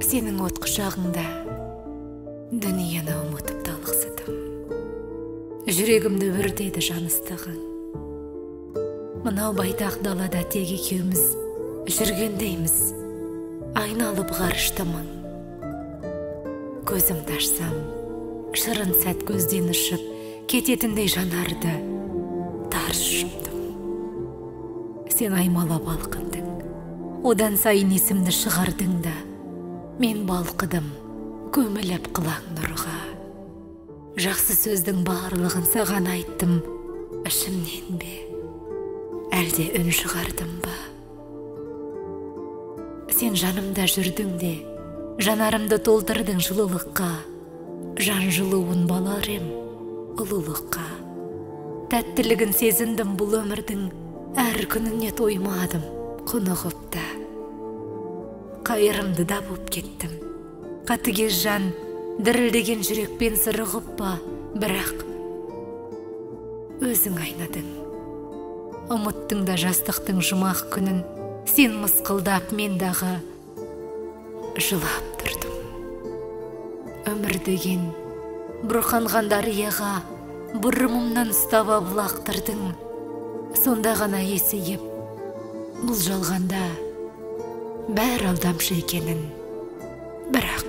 Сенің от құшағыңда дүниені ұмытып талықсыдым. Жүрегімді өртеді жаныстығың. Мынау байтақ далада тек екеуміз жүргендейміз, айналып ғарыштымың. Көзімді ашсам, шырын сәт көзден ұшып, кететіндей жанарды тарс жұмдым. Сен аймалап алқындың, одан сайын есімді шығардың да, мен балқыдым, көміліп қылаң нұрға. Жақсы сөздің барлығын саған айттым, ішімнен бе, әлде үн шығардым ба? Сен жанымда жүрдің де, жанарымды толтырдың жылылыққа, жан жылуын балар ем ұлылыққа. Тәттілігін сезіндім бұл өмірдің, әр күніне тоймадым құнығып та. Қайырымды да боп кеттім, қатыгез жан дірілдеген жүрекпен сырығып ба, бірақ өзің айнадың. Ұмыттың да жастықтың жұмақ күнін, сен мысқылдап, мен дағы жылап тұрдым. Өмір деген бұрқанған дарияға бұрымымнан ұстап лақтырдың. Сонда ғана есейіп, бұл жалғанда бәр алдамшы екенін, бірақ